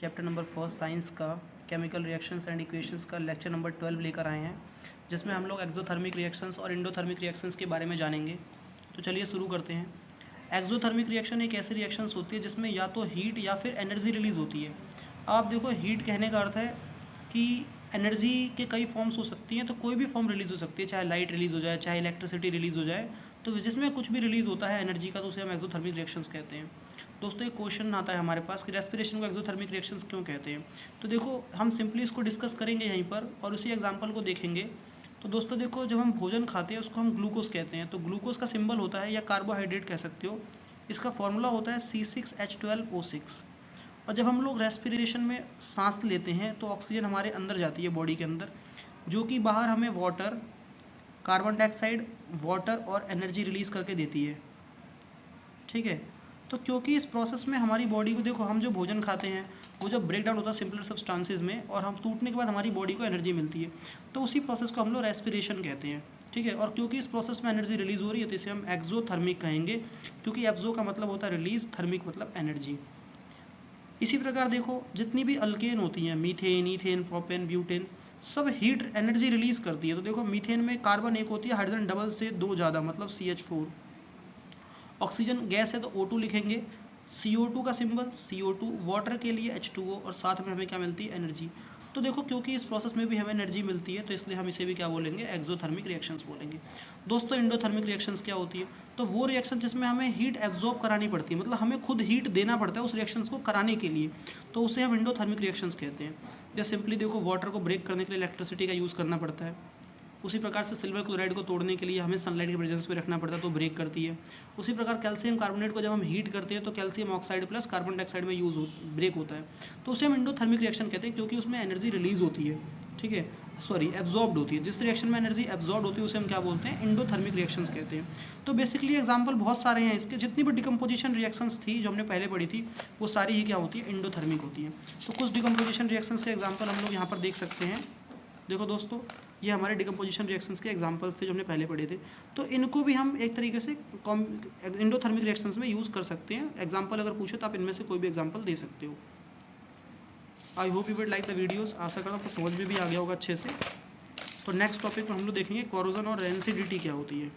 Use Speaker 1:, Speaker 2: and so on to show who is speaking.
Speaker 1: Chapter number first science का chemical reactions and equations का lecture number 12 लेकर आए हैं, जिसमें हम लोग एक्सोथर्मिक रिएक्शंस और इंडोथर्मिक रिएक्शंस के बारे में जानेंगे। तो चलिए शुरू करते हैं। एक्सोथर्मिक रिएक्शन एक ऐसी रिएक्शंस होती है जिसमें या तो हीट या फिर एनर्जी रिलीज़ होती है। आप देखो, हीट कहने का अर्थ है कि एनर्जी के कई फॉर्म्स हो सकती हैं, तो कोई भी फॉर्म रिलीज़ हो सकती है, चाहे लाइट रिलीज़ हो जाए, चाहे इलेक्ट्रिसिटी रिलीज़ हो जाए। तो जिसमें कुछ भी रिलीज़ होता है एनर्जी का, तो उसे हम एक्सोथर्मिक रिएक्शंस कहते हैं। दोस्तों, एक क्वेश्चन आता है हमारे पास कि रेस्पिरेशन को एक्सोथर्मिक रिएक्शंस क्यों कहते हैं। तो देखो, हम सिंपली इसको डिस्कस करेंगे यहीं पर और उसी एग्जांपल को देखेंगे। तो दोस्तों देखो, जब हम भोजन खाते हैं उसको हम ग्लूकोज कहते हैं। तो ग्लूकोज का सिंबल होता है, या कार्बोहाइड्रेट कह सकते हो, इसका फॉर्मूला होता है C6H12O6। और जब हम लोग रेस्पिरेशन में सांस लेते हैं तो ऑक्सीजन हमारे अंदर जाती है बॉडी के अंदर, जो कि बाहर हमें वाटर, कार्बन डाइऑक्साइड, वाटर और एनर्जी रिलीज़ करके देती है। ठीक है। तो क्योंकि इस प्रोसेस में हमारी बॉडी को, देखो, हम जो भोजन खाते हैं वो जब ब्रेक डाउन होता है सिंपलर सब्सटेंसेस में, और हम टूटने के बाद हमारी बॉडी को एनर्जी मिलती है, तो उसी प्रोसेस को हम लोग रेस्पिरेशन कहते हैं। ठीक है। और क्योंकि इस प्रोसेस में एनर्जी रिलीज़ हो रही है तो इसे हम एक्सोथर्मिक कहेंगे, क्योंकि एक्सो का मतलब होता है रिलीज, थर्मिक मतलब एनर्जी। इसी प्रकार देखो, जितनी भी अल्केन होती हैं, मीथेन, ईथेन, प्रोपेन, ब्यूटेन, सब हीट एनर्जी रिलीज़ करती है। तो देखो, मीथेन में कार्बन एक होती है, हाइड्रोजन डबल से दो ज़्यादा, मतलब CH4। ऑक्सीजन गैस है तो O2 लिखेंगे, CO2 का सिंबल CO2, वाटर के लिए H2O, और साथ में हमें क्या मिलती है, एनर्जी। तो देखो, क्योंकि इस प्रोसेस में भी हमें एनर्जी मिलती है तो इसलिए हम इसे भी क्या बोलेंगे, एक्सोथर्मिक रिएक्शंस बोलेंगे। दोस्तों, इंडोथर्मिक रिएक्शंस क्या होती है? तो वो रिएक्शन जिसमें हमें हीट एब्जॉर्ब करानी पड़ती है, मतलब हमें खुद हीट देना पड़ता है उस रिएक्शंस को कराने के लिए, तो उसे हम इंडोथर्मिक रिएक्शंस कहते हैं। जैसे सिंपली देखो, वाटर को ब्रेक करने के लिए इलेक्ट्रिसिटी का यूज़ करना पड़ता है। उसी प्रकार से सिल्वर क्लोराइड को तोड़ने के लिए हमें सनलाइट के प्रेजेंस में रखना पड़ता है, तो ब्रेक करती है। उसी प्रकार कैल्शियम कार्बोनेट को जब हम हीट करते हैं तो calcium oxide plus carbon dioxide में ब्रेक होता है, तो उसे हम इंडोथर्मिक रिएक्शन कहते हैं, क्योंकि उसमें एनर्जी रिलीज होती है। ठीक है, सॉरी, एब्जॉर्ब्ड होती है। जिस रिएक्शन में एनर्जी एब्जॉर्ब होती है उसे हम क्या बोलते हैं, इंडोथर्मिक रिएक्शंस कहते हैं। तो बेसिकली एग्जांपल बहुत सारे हैं इसके, जितनी भी डिकम्पोजिशन रिएक्शंस थी जो हमने पहले पढ़ी थी वो सारी ही क्या होती है, इंडोथर्मिक होती है। तो कुछ डिकम्पोजिशन रिएक्शंस के एग्जाम्पल हम लोग यहाँ पर देख सकते हैं। देखो दोस्तों, ये हमारे डिकम्पोजिशन रिएक्शंस के एग्जांपल्स थे जो हमने पहले पढ़े थे। तो इनको भी हम एक तरीके से इंडोथर्मिक रिएक्शंस में यूज़ कर सकते हैं। एग्जांपल अगर पूछे तो आप इनमें से कोई भी एग्जांपल दे सकते हो। I hope you would like the videos. आशा करता हूँ आपको समझ में भी आ गया होगा अच्छे से। तो नेक्स्ट टॉपिक पर हम लोग देखेंगे कोरोजन और रेंसिडिटी क्या होती है।